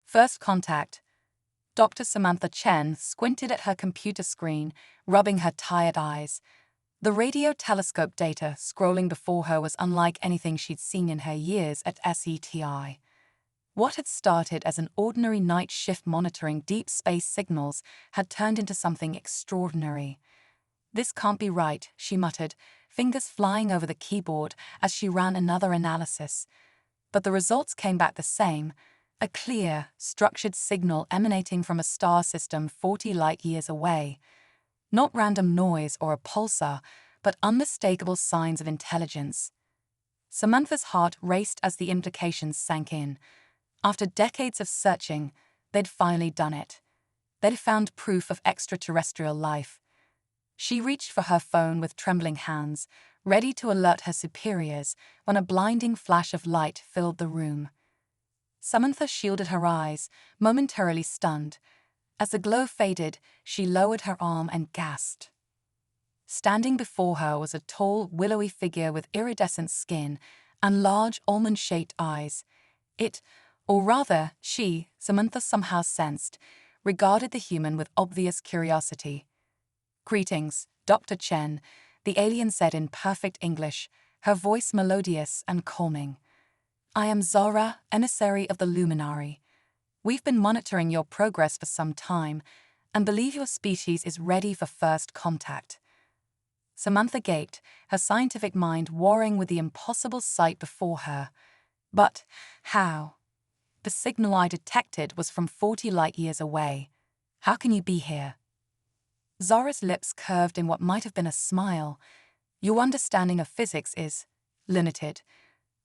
First contact. Dr. Samantha Chen squinted at her computer screen, rubbing her tired eyes. The radio telescope data scrolling before her was unlike anything she'd seen in her years at SETI. What had started as an ordinary night shift monitoring deep space signals had turned into something extraordinary. "This can't be right," she muttered, fingers flying over the keyboard as she ran another analysis. But the results came back the same, a clear, structured signal emanating from a star system 40 light-years away. Not random noise or a pulsar, but unmistakable signs of intelligence. Samantha's heart raced as the implications sank in. After decades of searching, they'd finally done it. They'd found proof of extraterrestrial life. She reached for her phone with trembling hands, ready to alert her superiors when a blinding flash of light filled the room. Samantha shielded her eyes, momentarily stunned. As the glow faded, she lowered her arm and gasped. Standing before her was a tall, willowy figure with iridescent skin and large, almond-shaped eyes. It, or rather, she, Samantha somehow sensed, regarded the human with obvious curiosity. "Greetings, Dr. Chen," the alien said in perfect English, her voice melodious and calming. "I am Zara, emissary of the Luminary. We've been monitoring your progress for some time and believe your species is ready for first contact." Samantha gaped, her scientific mind warring with the impossible sight before her. But how? The signal I detected was from 40 light-years away. How can you be here? Zara's lips curved in what might have been a smile. "Your understanding of physics is limited.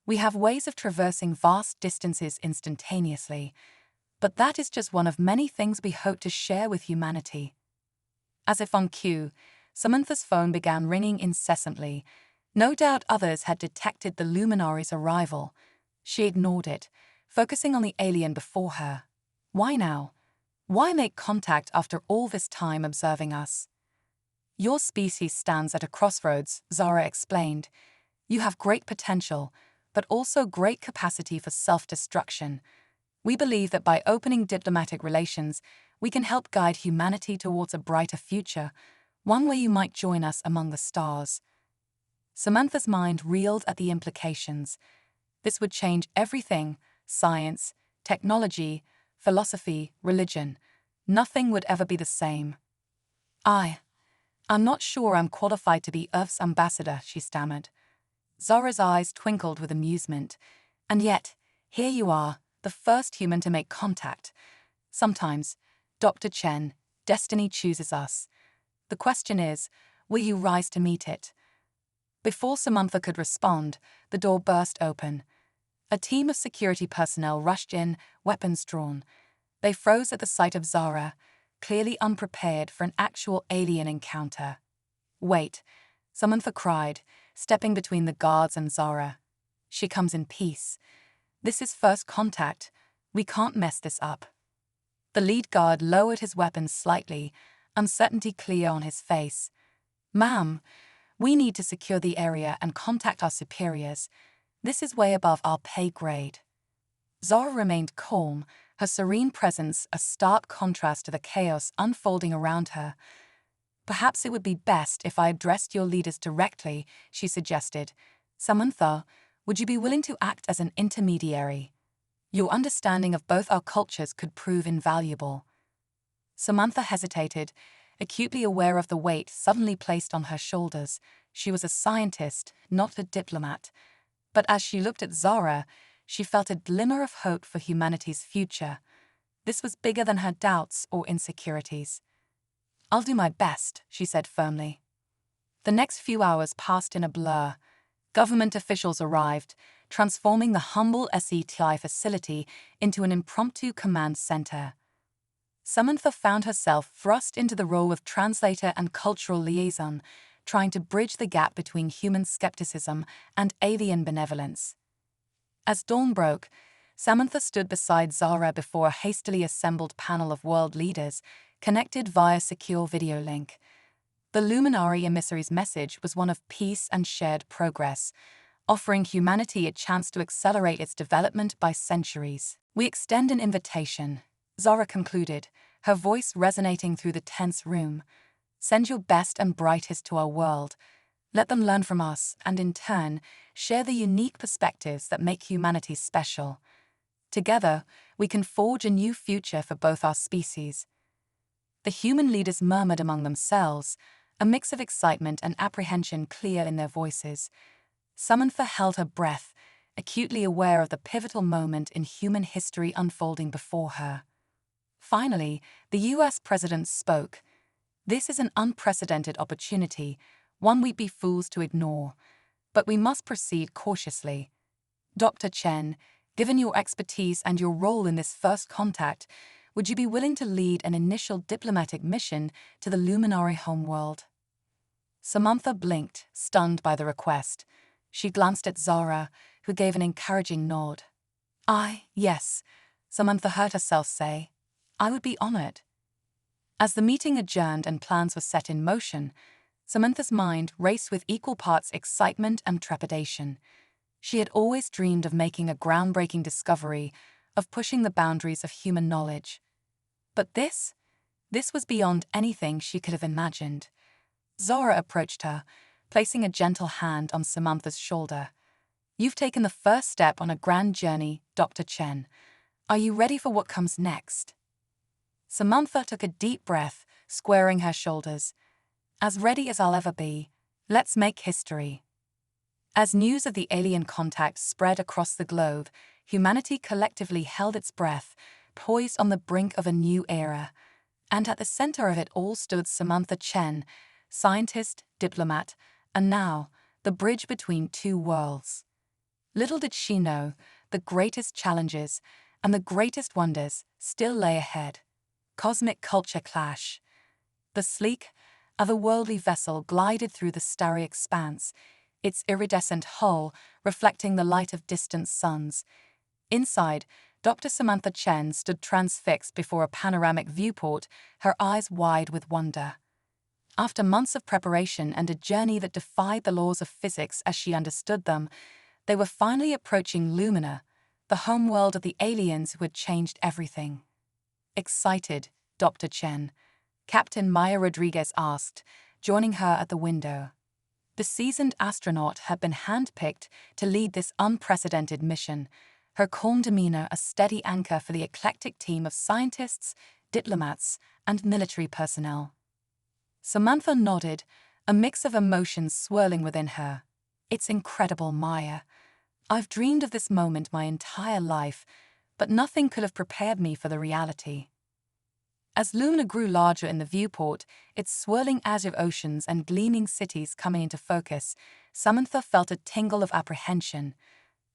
We have ways of traversing vast distances instantaneously, but that is just one of many things we hope to share with humanity." As if on cue, Samantha's phone began ringing incessantly. No doubt others had detected the Luminary's arrival. She ignored it, focusing on the alien before her. Why now? Why make contact after all this time observing us? "Your species stands at a crossroads," Zara explained. "You have great potential, but also great capacity for self-destruction. We believe that by opening diplomatic relations, we can help guide humanity towards a brighter future, one where you might join us among the stars." Samantha's mind reeled at the implications. This would change everything: science, technology, philosophy, religion. Nothing would ever be the same. I'm not sure I'm qualified to be Earth's ambassador," she stammered. Zara's eyes twinkled with amusement. "And yet, here you are, the first human to make contact. Sometimes, Dr. Chen, destiny chooses us. The question is, will you rise to meet it?" Before Samantha could respond, the door burst open. A team of security personnel rushed in, weapons drawn. They froze at the sight of Zara, clearly unprepared for an actual alien encounter. "Wait," Samantha cried, stepping between the guards and Zara. "She comes in peace. This is first contact. We can't mess this up." The lead guard lowered his weapon slightly, uncertainty clear on his face. "Ma'am, we need to secure the area and contact our superiors. This is way above our pay grade." Zara remained calm, her serene presence a stark contrast to the chaos unfolding around her. "Perhaps it would be best if I addressed your leaders directly," she suggested. "Samantha, would you be willing to act as an intermediary? Your understanding of both our cultures could prove invaluable." Samantha hesitated, acutely aware of the weight suddenly placed on her shoulders. She was a scientist, not a diplomat. But as she looked at Zara, she felt a glimmer of hope for humanity's future. This was bigger than her doubts or insecurities. "I'll do my best," she said firmly. The next few hours passed in a blur. Government officials arrived, transforming the humble SETI facility into an impromptu command center. Samantha found herself thrust into the role of translator and cultural liaison, trying to bridge the gap between human skepticism and alien benevolence. As dawn broke, Samantha stood beside Zara before a hastily assembled panel of world leaders, connected via secure video link. The Luminary emissary's message was one of peace and shared progress, offering humanity a chance to accelerate its development by centuries. "We extend an invitation," Zora concluded, her voice resonating through the tense room. "Send your best and brightest to our world. Let them learn from us and, in turn, share the unique perspectives that make humanity special. Together, we can forge a new future for both our species." The human leaders murmured among themselves, a mix of excitement and apprehension clear in their voices. Samantha held her breath, acutely aware of the pivotal moment in human history unfolding before her. Finally, the US president spoke. "This is an unprecedented opportunity, one we'd be fools to ignore. But we must proceed cautiously. Dr. Chen, given your expertise and your role in this first contact, would you be willing to lead an initial diplomatic mission to the Luminary homeworld?" Samantha blinked, stunned by the request. She glanced at Zara, who gave an encouraging nod. Yes," Samantha heard herself say. "I would be honored." As the meeting adjourned and plans were set in motion, Samantha's mind raced with equal parts excitement and trepidation. She had always dreamed of making a groundbreaking discovery, of pushing the boundaries of human knowledge. But this was beyond anything she could have imagined. Zora approached her, placing a gentle hand on Samantha's shoulder. "You've taken the first step on a grand journey, Dr. Chen. Are you ready for what comes next?" Samantha took a deep breath, squaring her shoulders. "As ready as I'll ever be. Let's make history." As news of the alien contact spread across the globe, humanity collectively held its breath, poised on the brink of a new era. And at the center of it all stood Samantha Chen, scientist, diplomat, and now, the bridge between two worlds. Little did she know, the greatest challenges and the greatest wonders still lay ahead. Cosmic culture clash. The sleek, otherworldly vessel glided through the starry expanse, its iridescent hull reflecting the light of distant suns. Inside, Dr. Samantha Chen stood transfixed before a panoramic viewport, her eyes wide with wonder. After months of preparation and a journey that defied the laws of physics as she understood them, they were finally approaching Lumina, the homeworld of the aliens who had changed everything. "Excited, Dr. Chen?" Captain Maya Rodriguez asked, joining her at the window. The seasoned astronaut had been handpicked to lead this unprecedented mission, her calm demeanor a steady anchor for the eclectic team of scientists, diplomats, and military personnel. Samantha nodded, a mix of emotions swirling within her. "It's incredible, Maya. I've dreamed of this moment my entire life, but nothing could have prepared me for the reality." As Lumina grew larger in the viewport, its swirling azure oceans and gleaming cities coming into focus, Samantha felt a tingle of apprehension.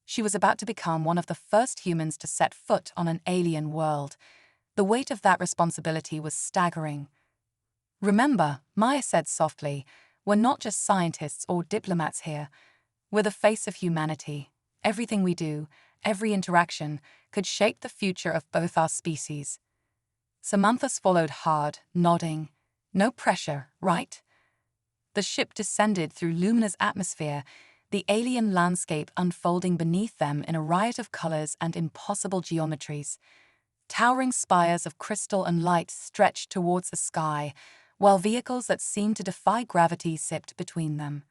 She was about to become one of the first humans to set foot on an alien world. The weight of that responsibility was staggering. "Remember," Maya said softly, "we're not just scientists or diplomats here. We're the face of humanity. Everything we do, every interaction, could shape the future of both our species." Samantha swallowed hard, nodding. "No pressure, right?" The ship descended through Lumina's atmosphere, the alien landscape unfolding beneath them in a riot of colors and impossible geometries. Towering spires of crystal and light stretched towards the sky, while vehicles that seemed to defy gravity sipped between them.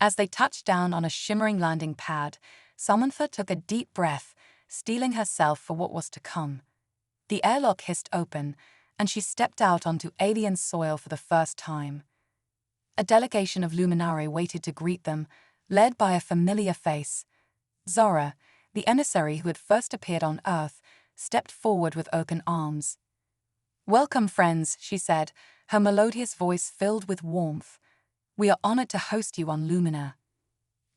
As they touched down on a shimmering landing pad, Samantha took a deep breath, steeling herself for what was to come. The airlock hissed open, and she stepped out onto alien soil for the first time. A delegation of Luminari waited to greet them, led by a familiar face. Zora, the emissary who had first appeared on Earth, stepped forward with open arms. "Welcome, friends," she said, her melodious voice filled with warmth. "We are honored to host you on Lumina."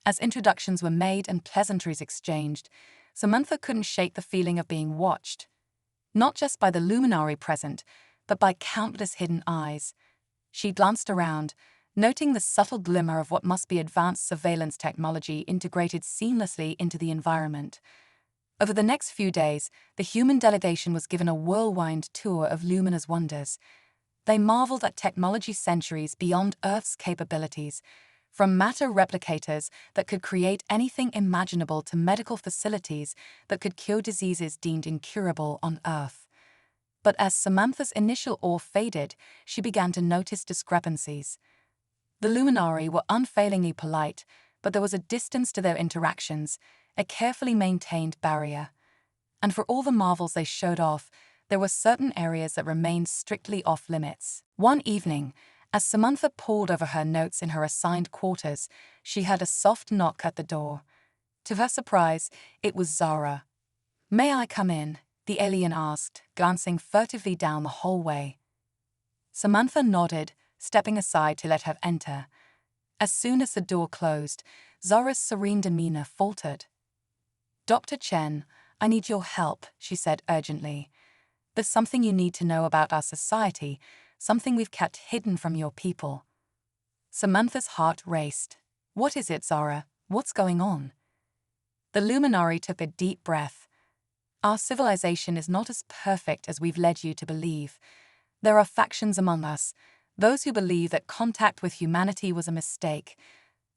As introductions were made and pleasantries exchanged, Samantha couldn't shake the feeling of being watched. Not just by the Luminari present, but by countless hidden eyes. She glanced around, noting the subtle glimmer of what must be advanced surveillance technology integrated seamlessly into the environment. Over the next few days, the human delegation was given a whirlwind tour of Lumina's wonders. They marveled at technology centuries beyond Earth's capabilities, from matter replicators that could create anything imaginable to medical facilities that could cure diseases deemed incurable on Earth. But as Samantha's initial awe faded, she began to notice discrepancies. The Luminari were unfailingly polite, but there was a distance to their interactions, a carefully maintained barrier. And for all the marvels they showed off, there were certain areas that remained strictly off-limits. One evening, as Samantha pored over her notes in her assigned quarters, she heard a soft knock at the door. To her surprise, it was Zara. "May I come in?" the alien asked, glancing furtively down the hallway. Samantha nodded, stepping aside to let her enter. As soon as the door closed, Zara's serene demeanor faltered. "Dr. Chen, I need your help," she said urgently. "There's something you need to know about our society, something we've kept hidden from your people." Samantha's heart raced. "What is it, Zara? What's going on?" The Luminari took a deep breath. "Our civilization is not as perfect as we've led you to believe. There are factions among us, those who believe that contact with humanity was a mistake.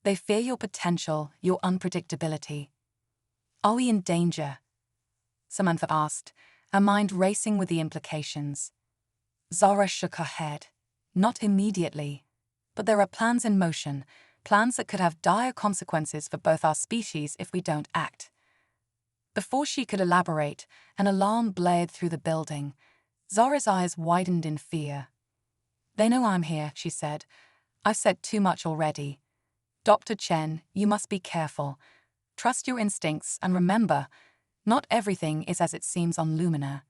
They fear your potential, your unpredictability." "Are we in danger?" Samantha asked, her mind racing with the implications. Zara shook her head. "Not immediately. But there are plans in motion, plans that could have dire consequences for both our species if we don't act." Before she could elaborate, an alarm blared through the building. Zara's eyes widened in fear. "They know I'm here," she said. "I've said too much already. Dr. Chen, you must be careful. Trust your instincts and remember, not everything is as it seems on Lumina."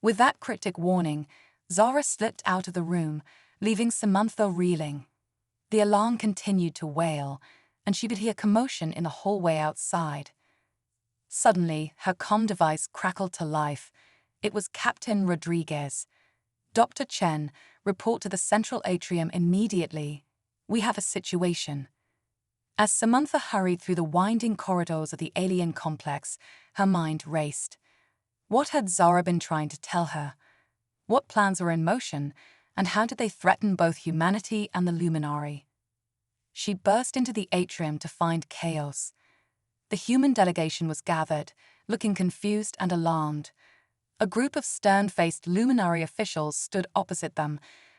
With that cryptic warning, Zara slipped out of the room, leaving Samantha reeling. The alarm continued to wail, and she could hear commotion in the hallway outside. Suddenly, her comm device crackled to life. It was Captain Rodriguez. "Dr. Chen, report to the central atrium immediately. We have a situation." As Samantha hurried through the winding corridors of the alien complex, her mind raced. What had Zara been trying to tell her? What plans were in motion, and how did they threaten both humanity and the Luminari? She burst into the atrium to find chaos. The human delegation was gathered, looking confused and alarmed. A group of stern-faced Luminari officials stood opposite them,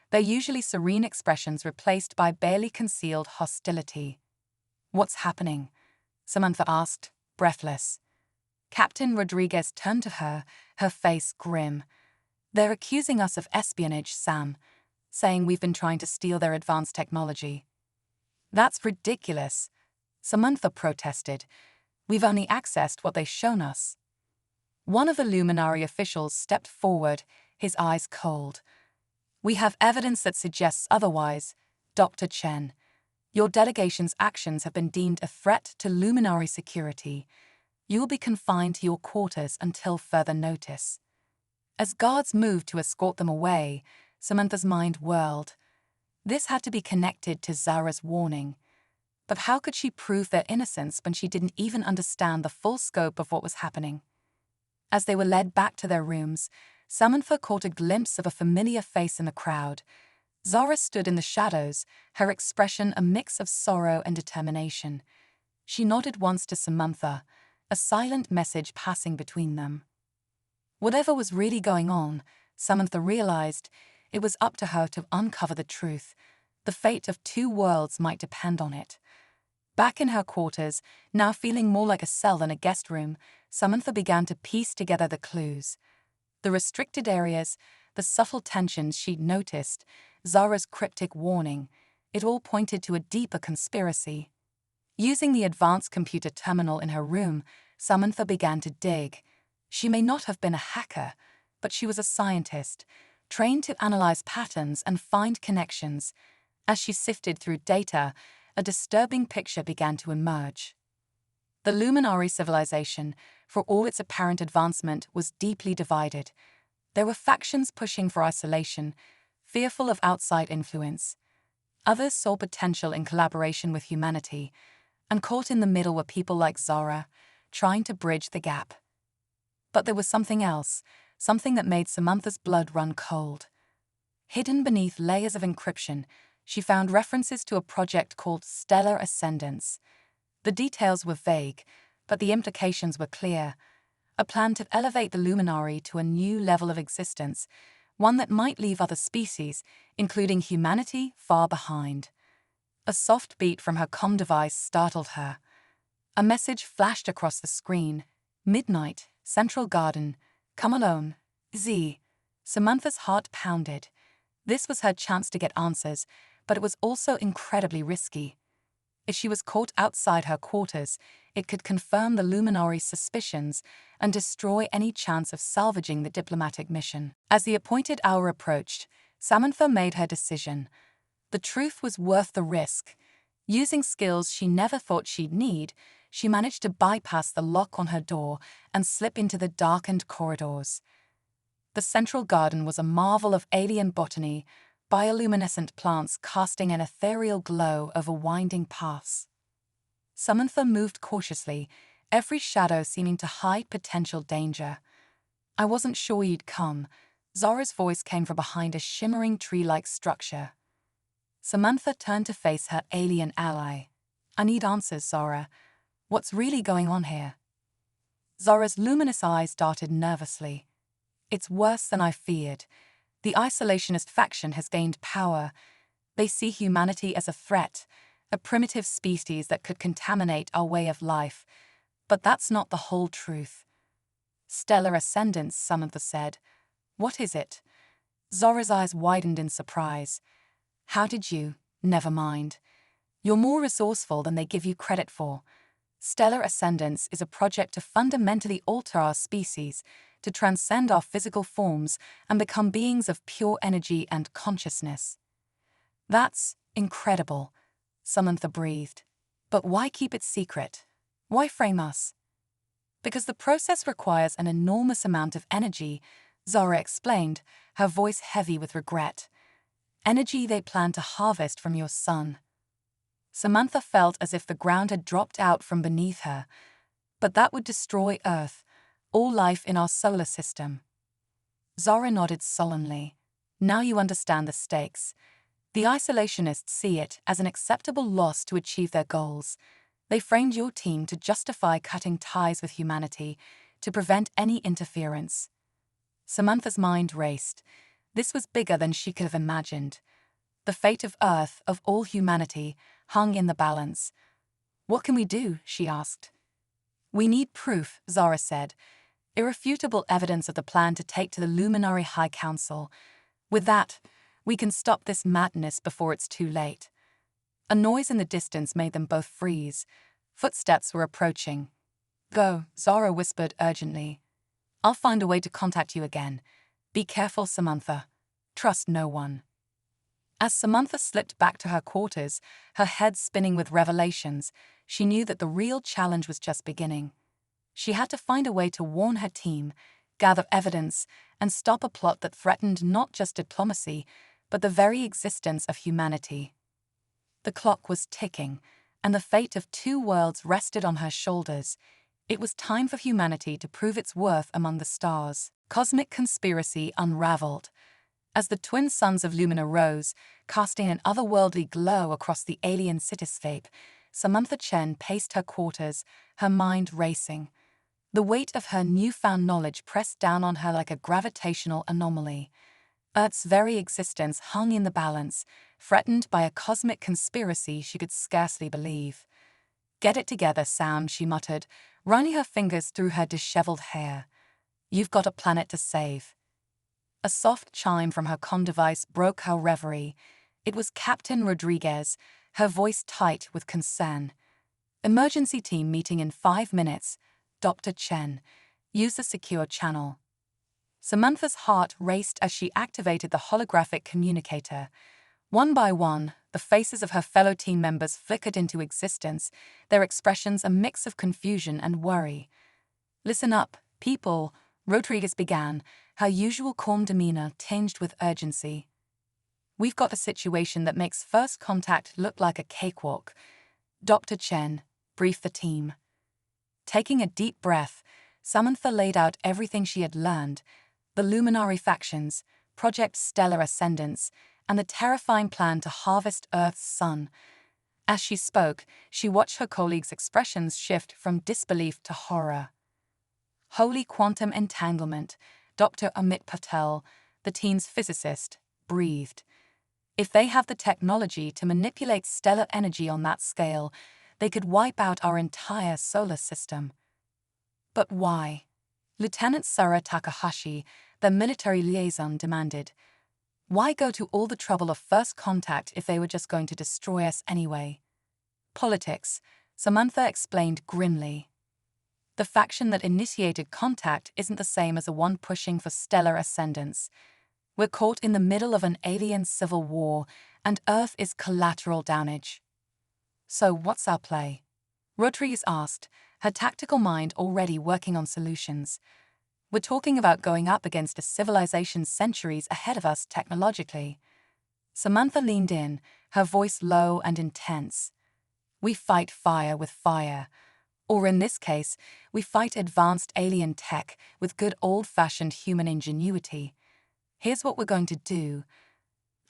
their usually serene expressions replaced by barely concealed hostility. "What's happening?" Samantha asked, breathless. Captain Rodriguez turned to her, her face grim. "They're accusing us of espionage, Sam, saying we've been trying to steal their advanced technology." "That's ridiculous," Samantha protested. "We've only accessed what they've shown us." One of the Luminari officials stepped forward, his eyes cold. "We have evidence that suggests otherwise, Dr. Chen. Your delegation's actions have been deemed a threat to Luminari security. You will be confined to your quarters until further notice." As guards moved to escort them away, Samantha's mind whirled. This had to be connected to Zara's warning. But how could she prove their innocence when she didn't even understand the full scope of what was happening? As they were led back to their rooms, Samantha caught a glimpse of a familiar face in the crowd. Zara stood in the shadows, her expression a mix of sorrow and determination. She nodded once to Samantha, a silent message passing between them. Whatever was really going on, Samantha realized, it was up to her to uncover the truth. The fate of two worlds might depend on it. Back in her quarters, now feeling more like a cell than a guest room, Samantha began to piece together the clues. The restricted areas, the subtle tensions she'd noticed, Zara's cryptic warning, it all pointed to a deeper conspiracy. Using the advanced computer terminal in her room, Samantha began to dig. She may not have been a hacker, but she was a scientist, trained to analyze patterns and find connections. As she sifted through data, a disturbing picture began to emerge. The Luminari civilization, for all its apparent advancement, was deeply divided. There were factions pushing for isolation, fearful of outside influence. Others saw potential in collaboration with humanity, and caught in the middle were people like Zara, trying to bridge the gap. But there was something else, something that made Samantha's blood run cold. Hidden beneath layers of encryption, She found references to a project called Stellar Ascendance. The details were vague, but the implications were clear. A plan to elevate the Luminary to a new level of existence, one that might leave other species, including humanity, far behind. A soft beat from her comm device startled her. A message flashed across the screen. Midnight, Central Garden, come alone, Z. Samantha's heart pounded. This was her chance to get answers, but it was also incredibly risky. If she was caught outside her quarters, it could confirm the Luminary's suspicions and destroy any chance of salvaging the diplomatic mission. As the appointed hour approached, Samantha made her decision. The truth was worth the risk. Using skills she never thought she'd need, she managed to bypass the lock on her door and slip into the darkened corridors. The Central Garden was a marvel of alien botany, bioluminescent plants casting an ethereal glow over winding paths. Samantha moved cautiously, every shadow seeming to hide potential danger. I wasn't sure you'd come. Zora's voice came from behind a shimmering tree-like structure. Samantha turned to face her alien ally. I need answers, Zora. What's really going on here? Zora's luminous eyes darted nervously. It's worse than I feared. The isolationist faction has gained power. They see humanity as a threat, a primitive species that could contaminate our way of life. But that's not the whole truth. Stellar Ascendance, Samantha said. What is it? Zora's eyes widened in surprise. How did you? Never mind. You're more resourceful than they give you credit for. Stellar Ascendance is a project to fundamentally alter our species, to transcend our physical forms and become beings of pure energy and consciousness. That's incredible, Samantha breathed. But why keep it secret? Why frame us? Because the process requires an enormous amount of energy, Zora explained, her voice heavy with regret. Energy they plan to harvest from your sun. Samantha felt as if the ground had dropped out from beneath her. But that would destroy Earth, all life in our solar system. Zora nodded solemnly. Now you understand the stakes. The isolationists see it as an acceptable loss to achieve their goals. They framed your team to justify cutting ties with humanity, to prevent any interference. Samantha's mind raced. This was bigger than she could have imagined. The fate of Earth, of all humanity, hung in the balance. What can we do? She asked. We need proof, Zora said. Irrefutable evidence of the plan to take to the Luminary High Council. With that, we can stop this madness before it's too late. A noise in the distance made them both freeze. Footsteps were approaching. Go, Zora whispered urgently. I'll find a way to contact you again. Be careful, Samantha. Trust no one. As Samantha slipped back to her quarters, her head spinning with revelations, she knew that the real challenge was just beginning. She had to find a way to warn her team, gather evidence, and stop a plot that threatened not just diplomacy, but the very existence of humanity. The clock was ticking, and the fate of two worlds rested on her shoulders. It was time for humanity to prove its worth among the stars. Cosmic conspiracy unraveled. As the twin suns of Lumina rose, casting an otherworldly glow across the alien cityscape, Samantha Chen paced her quarters, her mind racing. The weight of her newfound knowledge pressed down on her like a gravitational anomaly. Earth's very existence hung in the balance, threatened by a cosmic conspiracy she could scarcely believe. Get it together, Sam, she muttered, running her fingers through her disheveled hair. You've got a planet to save. A soft chime from her comm device broke her reverie. It was Captain Rodriguez, her voice tight with concern. Emergency team meeting in 5 minutes. Dr. Chen. Use the secure channel. Samantha's heart raced as she activated the holographic communicator. One by one, the faces of her fellow team members flickered into existence, their expressions a mix of confusion and worry. Listen up, people, Rodriguez began, her usual calm demeanor tinged with urgency. We've got a situation that makes first contact look like a cakewalk. Dr. Chen briefed the team. Taking a deep breath, Samantha laid out everything she had learned, the Luminary factions, Project Stellar Ascendance, and the terrifying plan to harvest Earth's sun. As she spoke, she watched her colleagues' expressions shift from disbelief to horror. Holy quantum entanglement, Dr. Amit Patel, the team's physicist, breathed. If they have the technology to manipulate stellar energy on that scale, they could wipe out our entire solar system. But why? Lieutenant Sara Takahashi, the military liaison, demanded. Why go to all the trouble of first contact if they were just going to destroy us anyway? Politics, Samantha explained grimly. The faction that initiated contact isn't the same as the one pushing for stellar ascendance. We're caught in the middle of an alien civil war, and Earth is collateral damage. So what's our play? Rodriguez asked, her tactical mind already working on solutions. We're talking about going up against a civilization centuries ahead of us technologically. Samantha leaned in, her voice low and intense. We fight fire with fire. Or in this case, we fight advanced alien tech with good old-fashioned human ingenuity. Here's what we're going to do.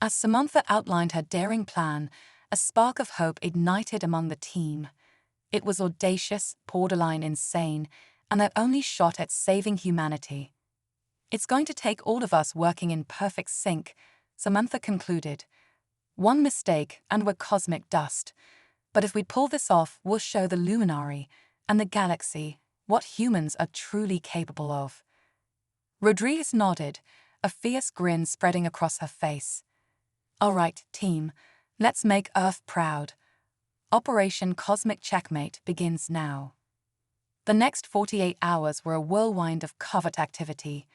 As Samantha outlined her daring plan, a spark of hope ignited among the team. It was audacious, borderline insane, and their only shot at saving humanity. It's going to take all of us working in perfect sync, Samantha concluded. One mistake and we're cosmic dust. But if we pull this off, we'll show the luminary and the galaxy what humans are truly capable of. Rodriguez nodded, a fierce grin spreading across her face. All right, team, let's make Earth proud. Operation Cosmic Checkmate begins now. The next 48 hours were a whirlwind of covert activity.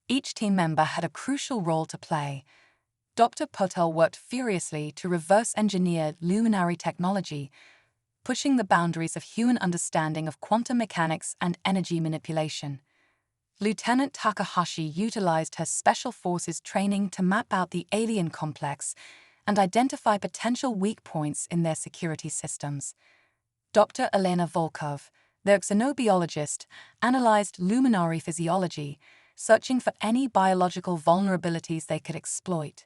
Each team member had a crucial role to play. Dr. Patel worked furiously to reverse-engineer luminary technology, pushing the boundaries of human understanding of quantum mechanics and energy manipulation. Lieutenant Takahashi utilized her special forces training to map out the alien complex and identify potential weak points in their security systems. Dr. Elena Volkov, their xenobiologist, analyzed luminary physiology, searching for any biological vulnerabilities they could exploit.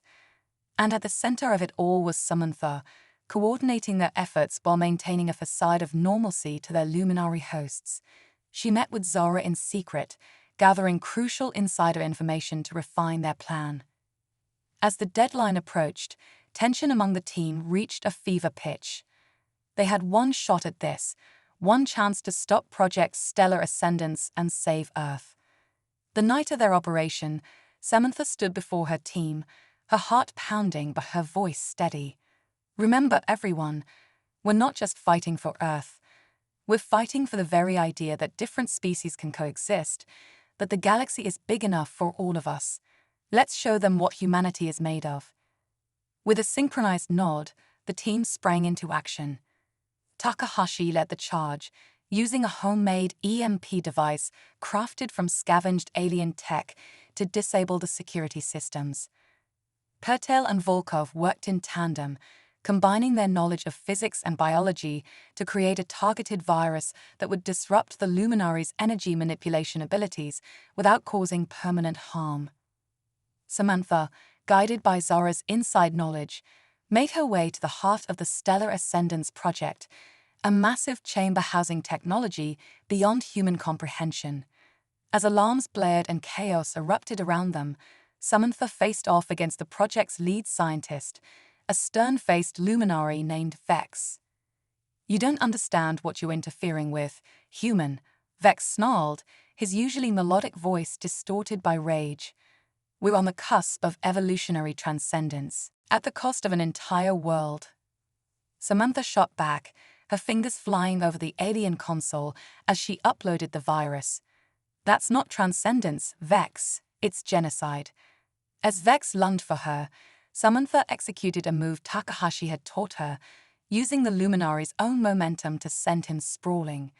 And at the center of it all was Samantha, coordinating their efforts while maintaining a facade of normalcy to their luminary hosts. She met with Zara in secret, gathering crucial insider information to refine their plan. As the deadline approached, tension among the team reached a fever pitch. They had one shot at this, one chance to stop Project Stellar Ascendance and save Earth. The night of their operation, Samantha stood before her team, her heart pounding but her voice steady. Remember, everyone, we're not just fighting for Earth. We're fighting for the very idea that different species can coexist, that the galaxy is big enough for all of us. Let's show them what humanity is made of. With a synchronized nod, the team sprang into action. Takahashi led the charge, using a homemade EMP device crafted from scavenged alien tech to disable the security systems. Patel and Volkov worked in tandem, combining their knowledge of physics and biology to create a targeted virus that would disrupt the luminary's energy manipulation abilities without causing permanent harm. Samantha, guided by Zara's inside knowledge, made her way to the heart of the Stellar Ascendance Project, a massive chamber housing technology beyond human comprehension. As alarms blared and chaos erupted around them, Samantha faced off against the project's lead scientist, a stern-faced luminary named Vex. You don't understand what you're interfering with, human, Vex snarled, his usually melodic voice distorted by rage. We're on the cusp of evolutionary transcendence, at the cost of an entire world. Samantha shot back, her fingers flying over the alien console as she uploaded the virus. That's not transcendence, Vex, it's genocide. As Vex lunged for her, Samantha executed a move Takahashi had taught her, using the luminary's own momentum to send him sprawling.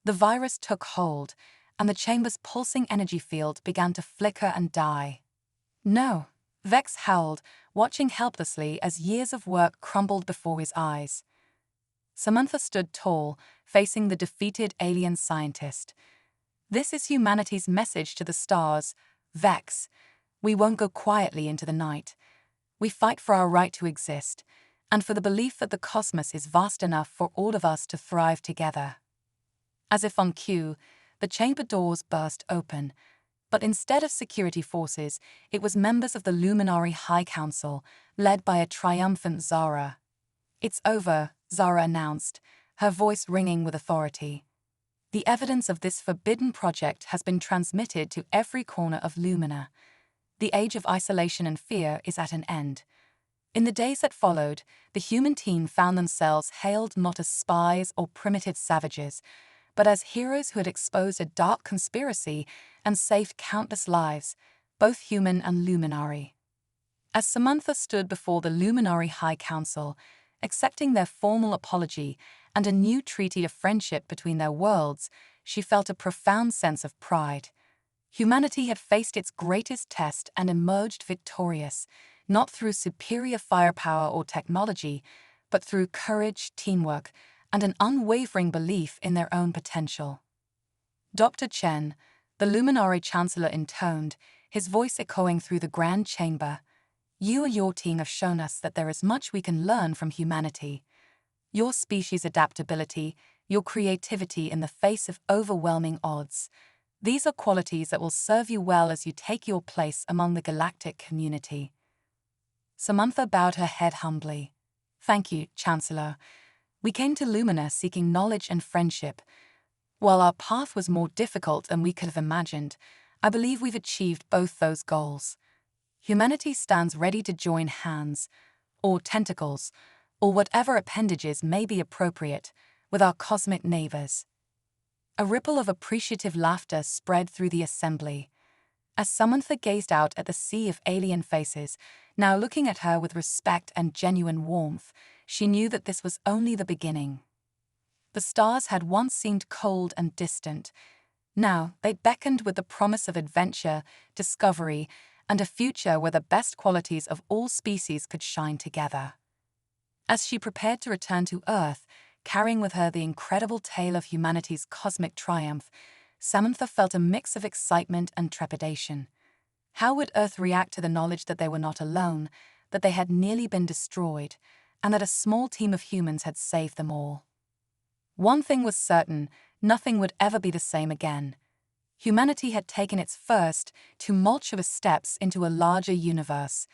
The virus took hold, and the chamber's pulsing energy field began to flicker and die. No, Vex howled, watching helplessly as years of work crumbled before his eyes. Samantha stood tall, facing the defeated alien scientist. This is humanity's message to the stars, Vex. We won't go quietly into the night. We fight for our right to exist, and for the belief that the cosmos is vast enough for all of us to thrive together. As if on cue, the chamber doors burst open, but instead of security forces, it was members of the Luminary High Council, led by a triumphant Zara. "It's over," Zara announced, her voice ringing with authority. "The evidence of this forbidden project has been transmitted to every corner of Lumina. The age of isolation and fear is at an end." In the days that followed, the human team found themselves hailed not as spies or primitive savages, but as heroes who had exposed a dark conspiracy and saved countless lives, both human and luminary. As Samantha stood before the Luminary High Council, accepting their formal apology and a new treaty of friendship between their worlds, she felt a profound sense of pride. Humanity had faced its greatest test and emerged victorious, not through superior firepower or technology, but through courage, teamwork, and an unwavering belief in their own potential. Dr. Chen, the Luminary Chancellor, intoned, his voice echoing through the grand chamber, "You and your team have shown us that there is much we can learn from humanity. Your species' adaptability, your creativity in the face of overwhelming odds. These are qualities that will serve you well as you take your place among the galactic community." Samantha bowed her head humbly. "Thank you, Chancellor. We came to Lumina seeking knowledge and friendship. While our path was more difficult than we could have imagined, I believe we've achieved both those goals. Humanity stands ready to join hands, or tentacles, or whatever appendages may be appropriate, with our cosmic neighbors." A ripple of appreciative laughter spread through the assembly. As Samantha gazed out at the sea of alien faces, now looking at her with respect and genuine warmth, she knew that this was only the beginning. The stars had once seemed cold and distant. Now they beckoned with the promise of adventure, discovery, and a future where the best qualities of all species could shine together. As she prepared to return to Earth, carrying with her the incredible tale of humanity's cosmic triumph, Samantha felt a mix of excitement and trepidation. How would Earth react to the knowledge that they were not alone, that they had nearly been destroyed, and that a small team of humans had saved them all? One thing was certain, nothing would ever be the same again. Humanity had taken its first, tumultuous steps into a larger universe,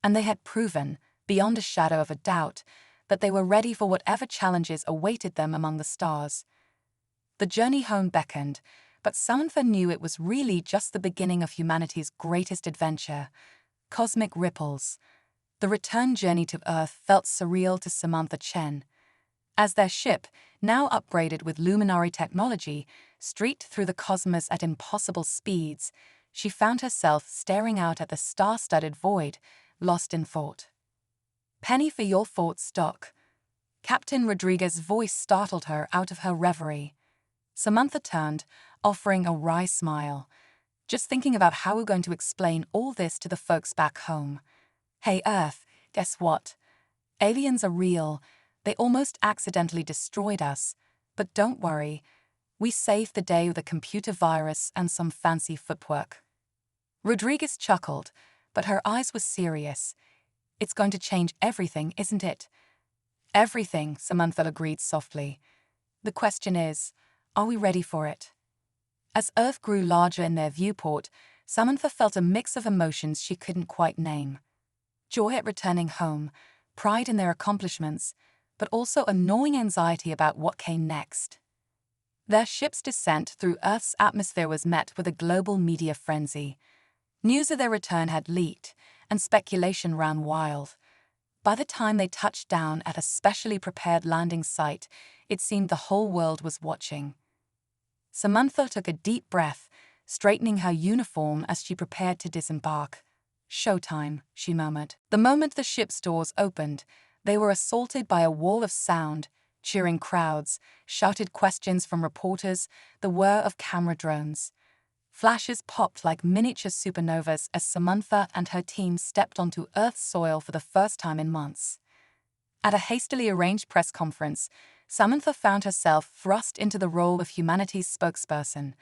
and they had proven, beyond a shadow of a doubt, that they were ready for whatever challenges awaited them among the stars. The journey home beckoned, but Samantha knew it was really just the beginning of humanity's greatest adventure. Cosmic ripples. The return journey to Earth felt surreal to Samantha Chen. As their ship, now upgraded with luminary technology, streaked through the cosmos at impossible speeds, she found herself staring out at the star-studded void, lost in thought. "Penny for your thoughts, Doc." Captain Rodriguez's voice startled her out of her reverie. Samantha turned, offering a wry smile. "Just thinking about how we're going to explain all this to the folks back home. Hey Earth, guess what? Aliens are real. They almost accidentally destroyed us. But don't worry. We saved the day with a computer virus and some fancy footwork." Rodriguez chuckled, but her eyes were serious. "It's going to change everything, isn't it?" "Everything," Samantha agreed softly. "The question is, are we ready for it?" As Earth grew larger in their viewport, Samantha felt a mix of emotions she couldn't quite name. Joy at returning home, pride in their accomplishments, but also a gnawing anxiety about what came next. Their ship's descent through Earth's atmosphere was met with a global media frenzy. News of their return had leaked, and speculation ran wild. By the time they touched down at a specially prepared landing site, it seemed the whole world was watching. Samantha took a deep breath, straightening her uniform as she prepared to disembark. "Showtime," she murmured. The moment the ship's doors opened, they were assaulted by a wall of sound, cheering crowds, shouted questions from reporters, the whir of camera drones. Flashes popped like miniature supernovas as Samantha and her team stepped onto Earth's soil for the first time in months. At a hastily arranged press conference, Samantha found herself thrust into the role of humanity's spokesperson.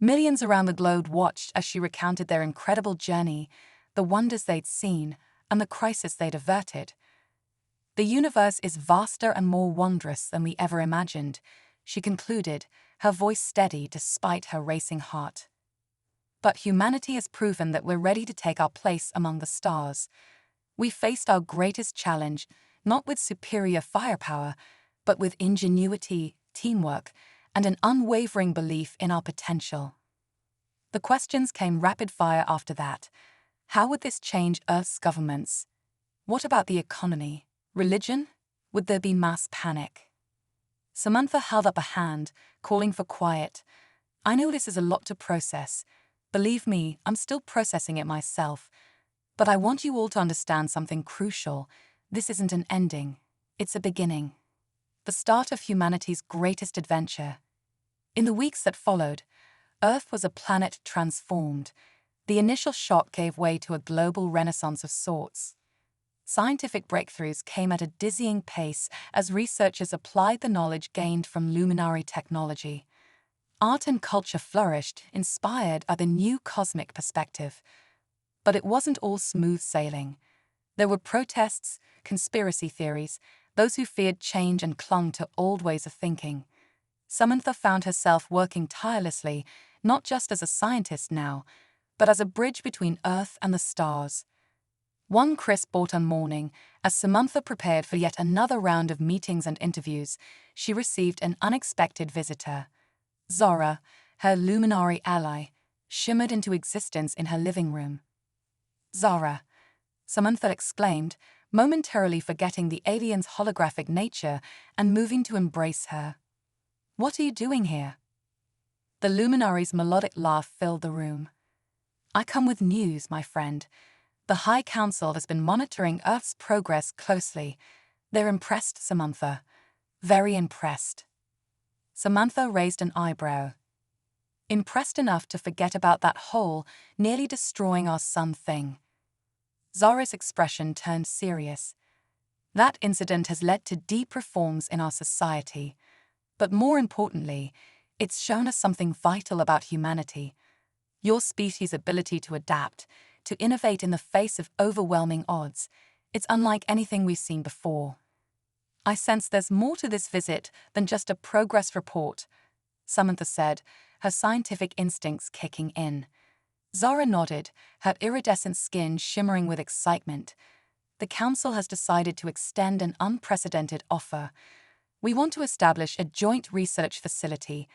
Millions around the globe watched as she recounted their incredible journey, the wonders they'd seen, and the crisis they'd averted. The universe is vaster and more wondrous than we ever imagined, she concluded, her voice steady despite her racing heart. But humanity has proven that we're ready to take our place among the stars. We faced our greatest challenge, not with superior firepower, but with ingenuity, teamwork, and an unwavering belief in our potential. The questions came rapid fire after that. How would this change Earth's governments? What about the economy? Religion? Would there be mass panic? Samantha held up a hand, calling for quiet. I know this is a lot to process. Believe me, I'm still processing it myself. But I want you all to understand something crucial. This isn't an ending. It's a beginning. The start of humanity's greatest adventure. In the weeks that followed, Earth was a planet transformed. The initial shock gave way to a global renaissance of sorts. Scientific breakthroughs came at a dizzying pace as researchers applied the knowledge gained from luminary technology. Art and culture flourished, inspired by the new cosmic perspective. But it wasn't all smooth sailing. There were protests, conspiracy theories, those who feared change and clung to old ways of thinking. Samantha found herself working tirelessly, not just as a scientist now, but as a bridge between Earth and the stars. One crisp autumn morning, as Samantha prepared for yet another round of meetings and interviews, she received an unexpected visitor. Zora, her luminary ally, shimmered into existence in her living room. Zara, Samantha exclaimed, momentarily forgetting the alien's holographic nature and moving to embrace her. What are you doing here? The luminary's melodic laugh filled the room. I come with news, my friend. The High Council has been monitoring Earth's progress closely. They're impressed, Samantha. Very impressed. Samantha raised an eyebrow. Impressed enough to forget about that whole, nearly destroying our sun thing. Zora's expression turned serious. That incident has led to deep reforms in our society. But more importantly, it's shown us something vital about humanity. Your species' ability to adapt, to innovate in the face of overwhelming odds. It's unlike anything we've seen before. I sense there's more to this visit than just a progress report, Samantha said, her scientific instincts kicking in. Zara nodded, her iridescent skin shimmering with excitement. The Council has decided to extend an unprecedented offer. We want to establish a joint research facility,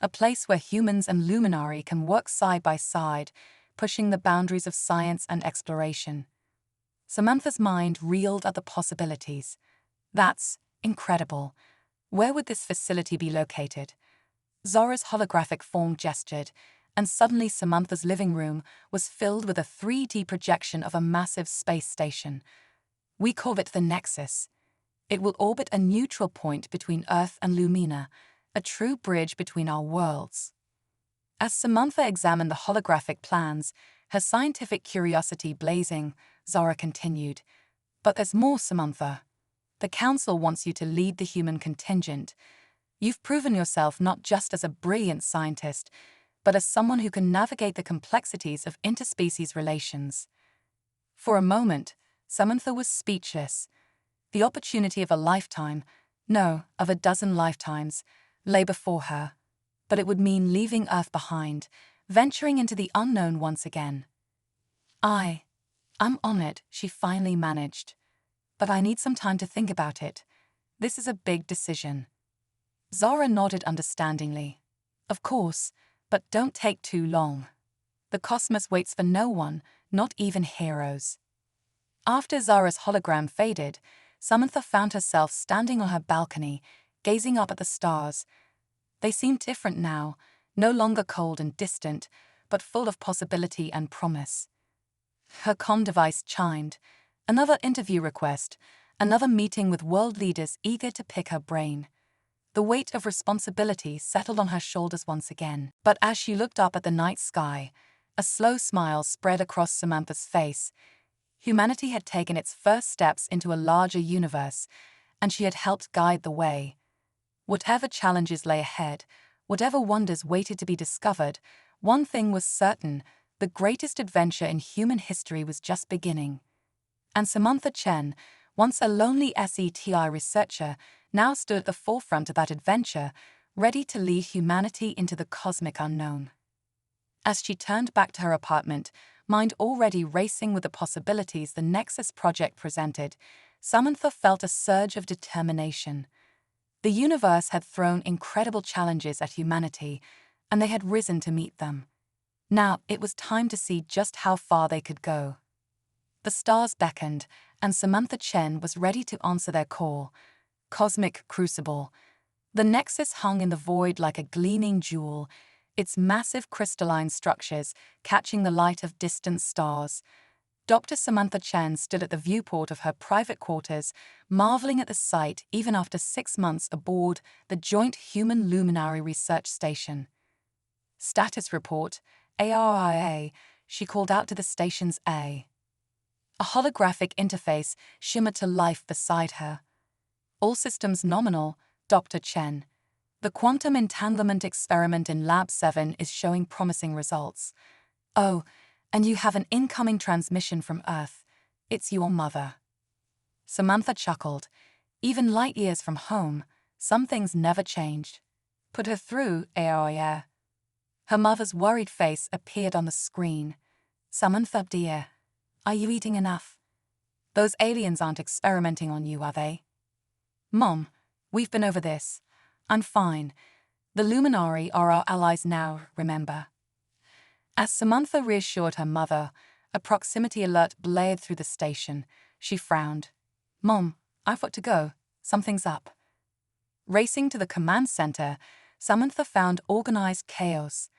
a place where humans and Luminary can work side by side, pushing the boundaries of science and exploration. Samantha's mind reeled at the possibilities. That's incredible. Where would this facility be located? Zora's holographic form gestured, and suddenly Samantha's living room was filled with a 3D projection of a massive space station. We call it the Nexus. It will orbit a neutral point between Earth and Lumina, a true bridge between our worlds. As Samantha examined the holographic plans, her scientific curiosity blazing, Zora continued, "But there's more, Samantha. The Council wants you to lead the human contingent. You've proven yourself not just as a brilliant scientist, but as someone who can navigate the complexities of interspecies relations." For a moment, Samantha was speechless. The opportunity of a lifetime, no, of a dozen lifetimes, lay before her. But it would mean leaving Earth behind, venturing into the unknown once again. I'm on it, she finally managed. But I need some time to think about it. This is a big decision. Zora nodded understandingly. Of course, but don't take too long. The cosmos waits for no one, not even heroes. After Zara's hologram faded, Samantha found herself standing on her balcony, gazing up at the stars. They seemed different now, no longer cold and distant, but full of possibility and promise. Her comm device chimed. Another interview request, another meeting with world leaders eager to pick her brain. The weight of responsibility settled on her shoulders once again. But as she looked up at the night sky, a slow smile spread across Samantha's face. Humanity had taken its first steps into a larger universe, and she had helped guide the way. Whatever challenges lay ahead, whatever wonders waited to be discovered, one thing was certain: the greatest adventure in human history was just beginning. And Samantha Chen, once a lonely SETI researcher, now stood at the forefront of that adventure, ready to lead humanity into the cosmic unknown. As she turned back to her apartment, mind already racing with the possibilities the Nexus project presented, Samantha felt a surge of determination. The universe had thrown incredible challenges at humanity, and they had risen to meet them. Now it was time to see just how far they could go. The stars beckoned, and Samantha Chen was ready to answer their call. Cosmic Crucible. The Nexus hung in the void like a gleaming jewel, its massive crystalline structures catching the light of distant stars. Dr. Samantha Chen stood at the viewport of her private quarters, marveling at the sight even after 6 months aboard the Joint Human Luminary Research Station. Status report, ARIA, she called out to the station's A. A holographic interface shimmered to life beside her. All systems nominal, Dr. Chen. The quantum entanglement experiment in Lab 7 is showing promising results. Oh, and you have an incoming transmission from Earth. It's your mother. Samantha chuckled. Even light years from home, some things never changed. Put her through, Aoya. Her mother's worried face appeared on the screen. Samantha, dear, are you eating enough? Those aliens aren't experimenting on you, are they? Mom, we've been over this. I'm fine. The Luminari are our allies now, remember? As Samantha reassured her mother, a proximity alert blared through the station. She frowned. Mom, I've got to go. Something's up. Racing to the command center, Samantha found organized chaos.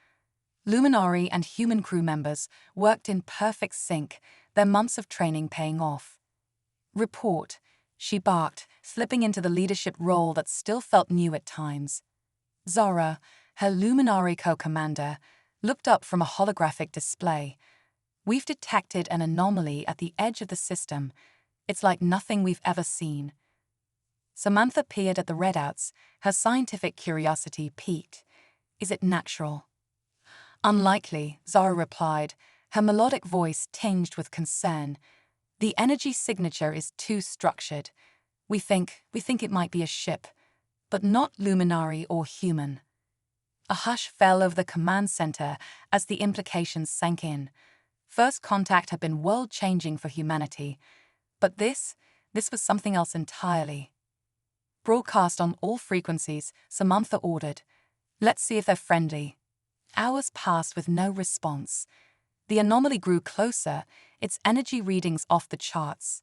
Luminari and human crew members worked in perfect sync, their months of training paying off. Report, she barked, slipping into the leadership role that still felt new at times. Zara, her Luminari co-commander, looked up from a holographic display. We've detected an anomaly at the edge of the system. It's like nothing we've ever seen. Samantha peered at the readouts, her scientific curiosity piqued. Is it natural? Unlikely, Zara replied, her melodic voice tinged with concern. The energy signature is too structured. We think it might be a ship, but not luminary or human. A hush fell over the command center as the implications sank in. First contact had been world-changing for humanity, but this was something else entirely. Broadcast on all frequencies, Samantha ordered. Let's see if they're friendly. Hours passed with no response. The anomaly grew closer, its energy readings off the charts.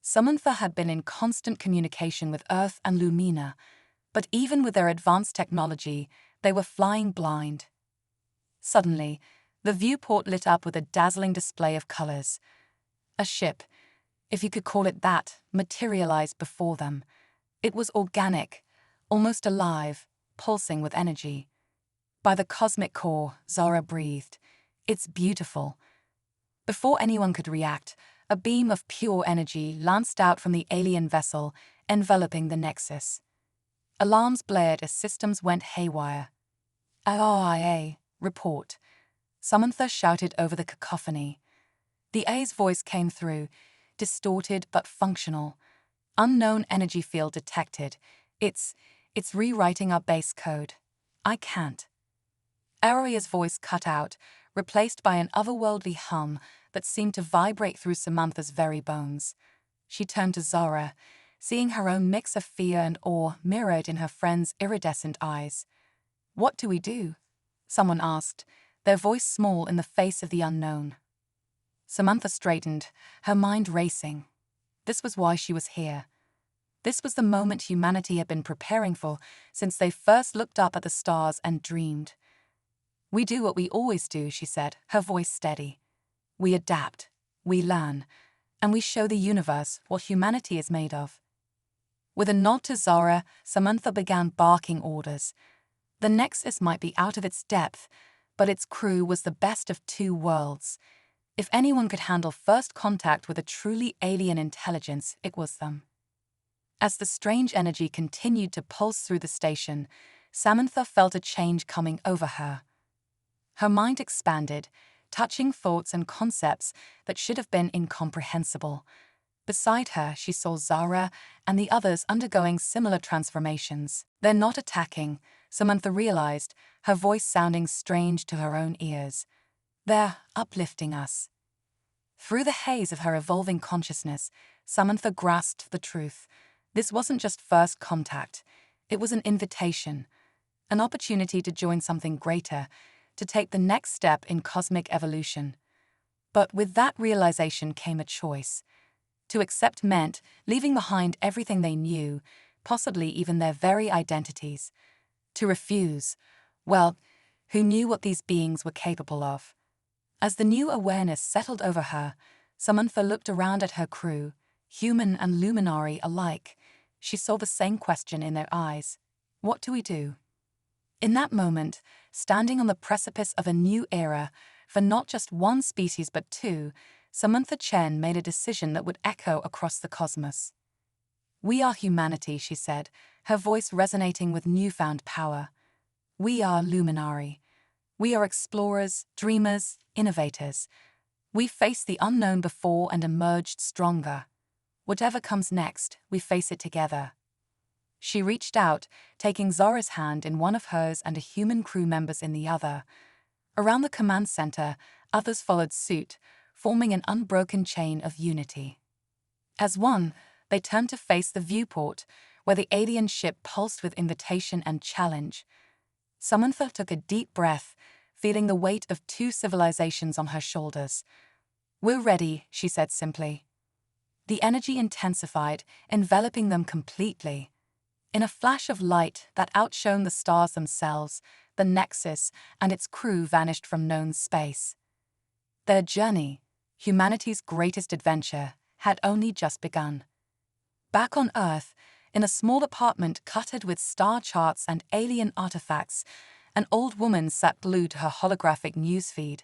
Samantha had been in constant communication with Earth and Lumina, but even with their advanced technology, they were flying blind. Suddenly, the viewport lit up with a dazzling display of colors. A ship, if you could call it that, materialized before them. It was organic, almost alive, pulsing with energy. By the cosmic core, Zara breathed. It's beautiful. Before anyone could react, a beam of pure energy lanced out from the alien vessel, enveloping the Nexus. Alarms blared as systems went haywire. ARIA, report. Samantha shouted over the cacophony. The A's voice came through, distorted but functional. Unknown energy field detected. It's rewriting our base code. I can't. Aria's voice cut out, replaced by an otherworldly hum that seemed to vibrate through Samantha's very bones. She turned to Zara, seeing her own mix of fear and awe mirrored in her friend's iridescent eyes. What do we do? Someone asked, their voice small in the face of the unknown. Samantha straightened, her mind racing. This was why she was here. This was the moment humanity had been preparing for since they first looked up at the stars and dreamed. We do what we always do, she said, her voice steady. We adapt, we learn, and we show the universe what humanity is made of. With a nod to Zara, Samantha began barking orders. The Nexus might be out of its depth, but its crew was the best of two worlds. If anyone could handle first contact with a truly alien intelligence, it was them. As the strange energy continued to pulse through the station, Samantha felt a change coming over her. Her mind expanded, touching thoughts and concepts that should have been incomprehensible. Beside her, she saw Zara and the others undergoing similar transformations. "They're not attacking," Samantha realized, her voice sounding strange to her own ears. "They're uplifting us." Through the haze of her evolving consciousness, Samantha grasped the truth. This wasn't just first contact. It was an invitation, an opportunity to join something greater, to take the next step in cosmic evolution. But with that realization came a choice. To accept meant leaving behind everything they knew, possibly even their very identities. To refuse, well, who knew what these beings were capable of? As the new awareness settled over her, Samantha looked around at her crew, human and luminary alike. She saw the same question in their eyes. What do we do? In that moment, standing on the precipice of a new era, for not just one species but two, Samantha Chen made a decision that would echo across the cosmos. "We are humanity," she said, her voice resonating with newfound power. "We are luminary. We are explorers, dreamers, innovators. We faced the unknown before and emerged stronger. Whatever comes next, we face it together." She reached out, taking Zara's hand in one of hers and a human crew member's in the other. Around the command center, others followed suit, forming an unbroken chain of unity. As one, they turned to face the viewport, where the alien ship pulsed with invitation and challenge. Samantha took a deep breath, feeling the weight of two civilizations on her shoulders. "We're ready," she said simply. The energy intensified, enveloping them completely. In a flash of light that outshone the stars themselves, the Nexus and its crew vanished from known space. Their journey, humanity's greatest adventure, had only just begun. Back on Earth, in a small apartment cluttered with star charts and alien artifacts, an old woman sat glued to her holographic newsfeed.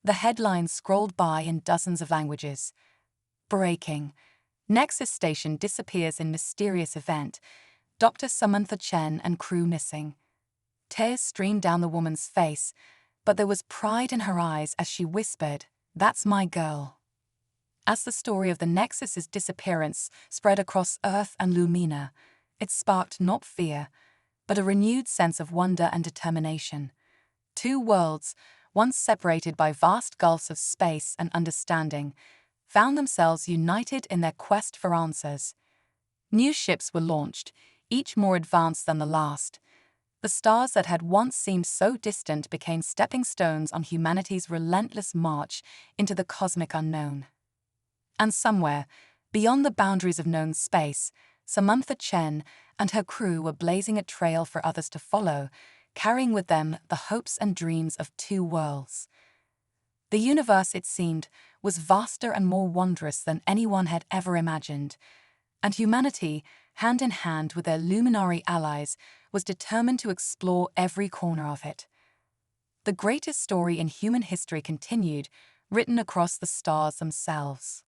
The headlines scrolled by in dozens of languages. Breaking. Nexus station disappears in mysterious event. Dr. Samantha Chen and crew missing. Tears streamed down the woman's face, but there was pride in her eyes as she whispered, "That's my girl." As the story of the Nexus's disappearance spread across Earth and Lumina, it sparked not fear, but a renewed sense of wonder and determination. Two worlds, once separated by vast gulfs of space and understanding, found themselves united in their quest for answers. New ships were launched, each more advanced than the last. The stars that had once seemed so distant became stepping stones on humanity's relentless march into the cosmic unknown. And somewhere, beyond the boundaries of known space, Samantha Chen and her crew were blazing a trail for others to follow, carrying with them the hopes and dreams of two worlds. The universe, it seemed, was vaster and more wondrous than anyone had ever imagined, and humanity, hand in hand with their luminary allies, was determined to explore every corner of it. The greatest story in human history continued, written across the stars themselves.